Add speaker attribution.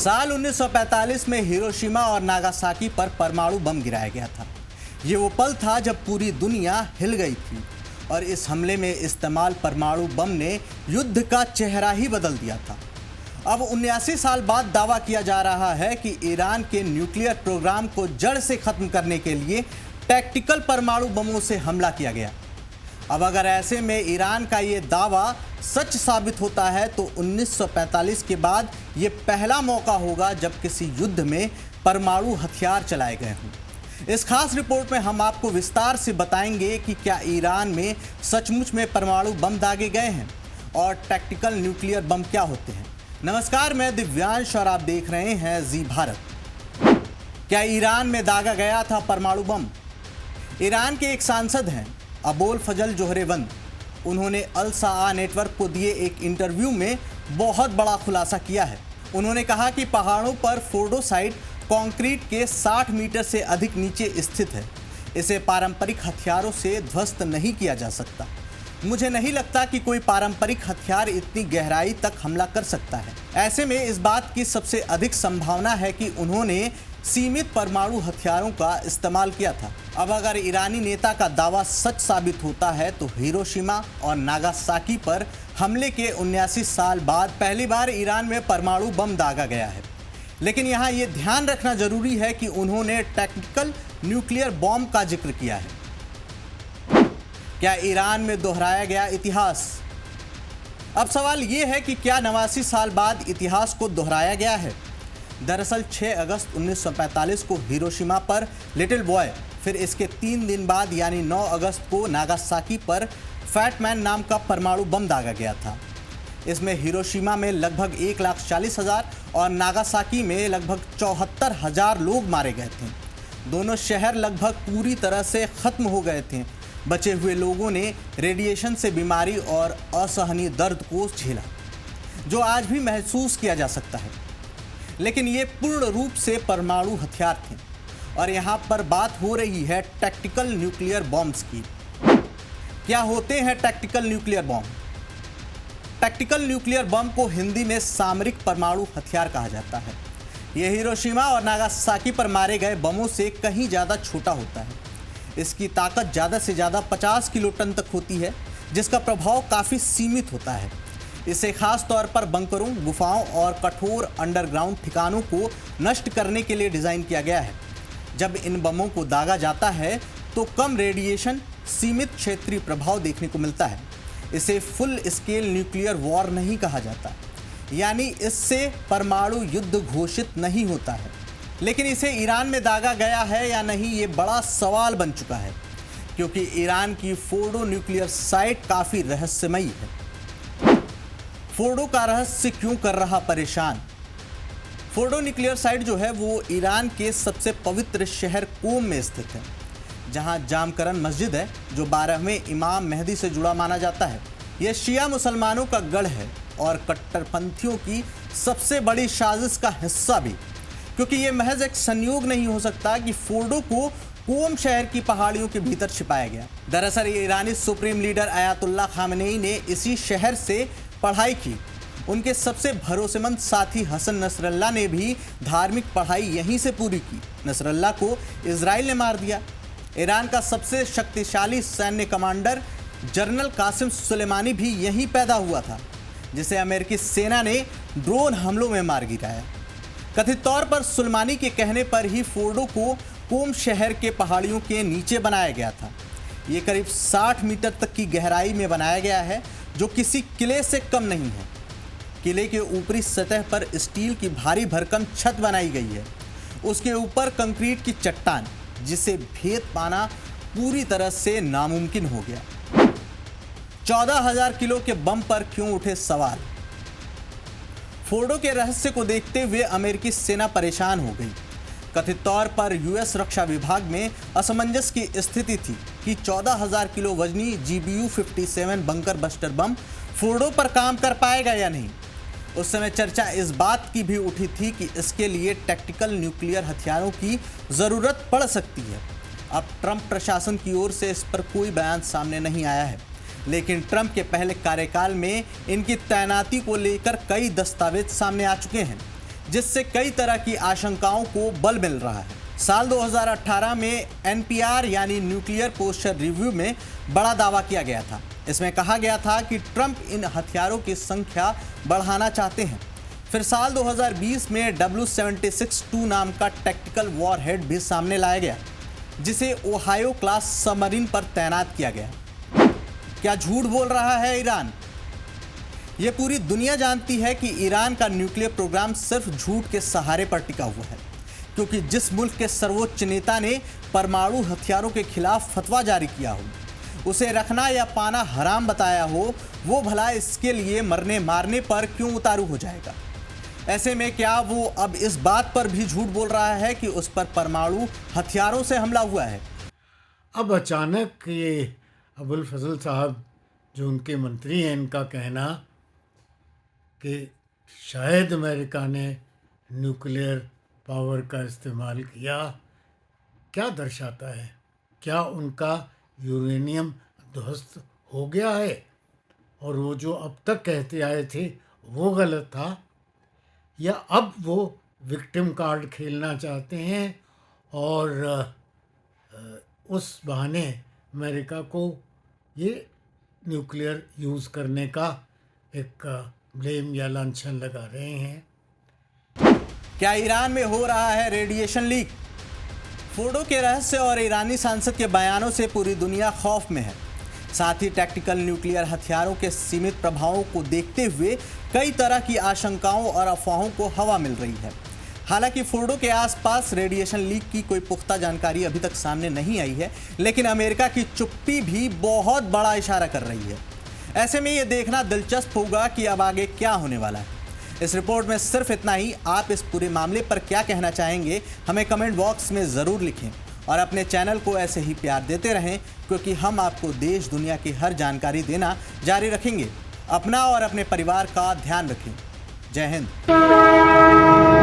Speaker 1: साल 1945 में हिरोशिमा और नागासाकी पर परमाणु बम गिराया गया था। ये वो पल था जब पूरी दुनिया हिल गई थी और इस हमले में इस्तेमाल परमाणु बम ने युद्ध का चेहरा ही बदल दिया था। अब 79 साल बाद दावा किया जा रहा है कि ईरान के न्यूक्लियर प्रोग्राम को जड़ से खत्म करने के लिए टैक्टिकल परमाणु बमों से हमला किया गया। अब अगर ऐसे में ईरान का ये दावा सच साबित होता है तो 1945 के बाद ये पहला मौका होगा जब किसी युद्ध में परमाणु हथियार चलाए गए हों। इस खास रिपोर्ट में हम आपको विस्तार से बताएंगे कि क्या ईरान में सचमुच में परमाणु बम दागे गए हैं और टैक्टिकल न्यूक्लियर बम क्या होते हैं। नमस्कार, मैं दिव्यांश और आप देख रहे हैं जी भारत। क्या ईरान में दागा गया था परमाणु बम? ईरान के एक सांसद हैं अबोल फजल जोहरेवंद। उन्होंने अल सआ नेटवर्क को दिए एक इंटरव्यू में बहुत बड़ा खुलासा किया है। उन्होंने कहा कि पहाड़ों पर फोर्डो साइट कंक्रीट के 60 मीटर से अधिक नीचे स्थित है। इसे पारंपरिक हथियारों से ध्वस्त नहीं किया जा सकता। मुझे नहीं लगता कि कोई पारंपरिक हथियार इतनी गहराई तक हमला कर सकता है। ऐसे में इस बात की सबसे अधिक संभावना है कि उन्होंने सीमित परमाणु हथियारों का इस्तेमाल किया था। अब अगर ईरानी नेता का दावा सच साबित होता है तो हिरोशिमा और नागासाकी पर हमले के 79 साल बाद पहली बार ईरान में परमाणु बम दागा गया है। लेकिन यहाँ ये ध्यान रखना जरूरी है कि उन्होंने टैक्टिकल न्यूक्लियर बॉम्ब का जिक्र किया है। क्या ईरान में दोहराया गया इतिहास? अब सवाल ये है कि क्या 89 साल बाद इतिहास को दोहराया गया है? दरअसल 6 अगस्त 1945 को हिरोशिमा पर लिटिल बॉय, फिर इसके 3 दिन बाद यानी 9 अगस्त को नागासाकी पर फैट मैन नाम का परमाणु बम दागा गया था। इसमें हिरोशिमा में लगभग 1,40,000 और नागासाकी में लगभग 74,000 लोग मारे गए थे। दोनों शहर लगभग पूरी तरह से खत्म हो गए थे। बचे हुए लोगों ने रेडिएशन से बीमारी और असहनीय दर्द को झेला, जो आज भी महसूस किया जा सकता है। लेकिन ये पूर्ण रूप से परमाणु हथियार थे और यहाँ पर बात हो रही है टैक्टिकल न्यूक्लियर बॉम्ब्स की। क्या होते हैं tactical nuclear bomb? Tactical nuclear bomb को हिंदी में सामरिक परमाणु हथियार कहा जाता है। यह हिरोशिमा और नागासाकी पर मारे गए बमों से कहीं ज़्यादा छोटा होता है। इसकी ताकत ज़्यादा से ज़्यादा 50 किलोटन तक होती है, जिसका प्रभाव काफ़ी सीमित होता है। इसे खास तौर पर बंकरों, गुफाओं और कठोर अंडरग्राउंड ठिकानों को नष्ट करने के लिए डिज़ाइन किया गया है। जब इन बमों को दागा जाता है तो कम रेडिएशन, सीमित क्षेत्रीय प्रभाव देखने को मिलता है। इसे फुल स्केल न्यूक्लियर वॉर नहीं कहा जाता, यानी इससे परमाणु युद्ध घोषित नहीं होता है। लेकिन इसे ईरान में दागा गया है या नहीं, ये बड़ा सवाल बन चुका है, क्योंकि ईरान की फोर्डो न्यूक्लियर साइट काफ़ी रहस्यमयी है। फोर्डो का रहस्य क्यों कर रहा परेशान? फोर्डो न्यूक्लियर साइट जो है वो ईरान के सबसे पवित्र शहर कोम में स्थित है, जहां जामकरन मस्जिद है जो 12वें इमाम मेहदी से जुड़ा माना जाता है। यह शिया मुसलमानों का गढ़ है और कट्टरपंथियों की सबसे बड़ी साजिश का हिस्सा भी, क्योंकि ये महज एक संयोग नहीं हो सकता कि फोर्डो को कोम शहर की पहाड़ियों के भीतर छिपाया गया। दरअसल ईरानी सुप्रीम लीडर अयातुल्लाह खामेनेई ने इसी शहर से पढ़ाई की। उनके सबसे भरोसेमंद साथी हसन नसरल्लाह ने भी धार्मिक पढ़ाई यहीं से पूरी की। नसरल्लाह को इजराइल ने मार दिया। ईरान का सबसे शक्तिशाली सैन्य कमांडर जनरल कासिम सुलेमानी भी यहीं पैदा हुआ था, जिसे अमेरिकी सेना ने ड्रोन हमलों में मार गिराया। कथित तौर पर सुलेमानी के कहने पर ही फोर्डो को कोम शहर के पहाड़ियों के नीचे बनाया गया था। ये करीब 60 मीटर तक की गहराई में बनाया गया है, जो किसी किले से कम नहीं है। किले के ऊपरी सतह पर स्टील की भारी भरकम छत बनाई गई है। उसके ऊपर कंक्रीट की चट्टान, जिसे भेद पाना पूरी तरह से नामुमकिन हो गया। 14,000 किलो के बम पर क्यों उठे सवाल? फोर्डो के रहस्य को देखते हुए अमेरिकी सेना परेशान हो गई। कथित तौर पर यूएस रक्षा विभाग में असमंजस की स्थिति थी कि 14,000 किलो वजनी GBU-57 bunker buster bomb Fordow पर काम कर पाएगा या नहीं। उस समय चर्चा इस बात की भी उठी थी कि इसके लिए टैक्टिकल न्यूक्लियर हथियारों की ज़रूरत पड़ सकती है। अब ट्रंप प्रशासन की ओर से इस पर कोई बयान सामने नहीं आया है, लेकिन ट्रंप के पहले कार्यकाल में इनकी तैनाती को लेकर कई दस्तावेज सामने आ चुके हैं। जिससे कई तरह की आशंकाओं को बल मिल रहा है। साल 2018 में NPR यानी न्यूक्लियर पोस्चर रिव्यू में बड़ा दावा किया गया था। इसमें कहा गया था कि ट्रंप इन हथियारों की संख्या बढ़ाना चाहते हैं। फिर साल 2020 में W76-2 नाम का टैक्टिकल वॉरहेड भी सामने लाया गया, जिसे ओहायो क्लास सबमरीन पर तैनात किया गया। क्या झूठ बोल रहा है ईरान? यह पूरी दुनिया जानती है कि ईरान का न्यूक्लियर प्रोग्राम सिर्फ झूठ के सहारे पर टिका हुआ है, क्योंकि जिस मुल्क के सर्वोच्च नेता ने परमाणु हथियारों के खिलाफ फतवा जारी किया हो, उसे रखना या पाना हराम बताया हो, वो भला इसके लिए मरने मारने पर क्यों उतारू हो जाएगा? ऐसे में क्या वो अब इस बात पर भी झूठ बोल रहा है कि उस पर परमाणु हथियारों से हमला हुआ है?
Speaker 2: अब अचानक ये अबुल फजल साहब जो उनके मंत्री हैं, इनका कहना कि शायद अमेरिका ने न्यूक्लियर पावर का इस्तेमाल किया, क्या दर्शाता है? क्या उनका यूरेनियम ध्वस्त हो गया है और वो जो अब तक कहते आए थे वो गलत था, या अब वो विक्टिम कार्ड खेलना चाहते हैं और उस बहाने अमेरिका को ये न्यूक्लियर यूज़ करने का एक ब्लेम या लांछन लगा रहे हैं?
Speaker 1: क्या ईरान में हो रहा है रेडिएशन लीक? फोर्डो के रहस्य और ईरानी सांसद के बयानों से पूरी दुनिया खौफ में है। साथ ही टैक्टिकल न्यूक्लियर हथियारों के सीमित प्रभावों को देखते हुए कई तरह की आशंकाओं और अफवाहों को हवा मिल रही है। हालांकि फोर्डो के आसपास रेडिएशन लीक की कोई पुख्ता जानकारी अभी तक सामने नहीं आई है, लेकिन अमेरिका की चुप्पी भी बहुत बड़ा इशारा कर रही है। ऐसे में ये देखना दिलचस्प होगा कि अब आगे क्या होने वाला है। इस रिपोर्ट में सिर्फ इतना ही। आप इस पूरे मामले पर क्या कहना चाहेंगे, हमें कमेंट बॉक्स में ज़रूर लिखें और अपने चैनल को ऐसे ही प्यार देते रहें, क्योंकि हम आपको देश दुनिया की हर जानकारी देना जारी रखेंगे। अपना और अपने परिवार का ध्यान रखें। जय हिंद।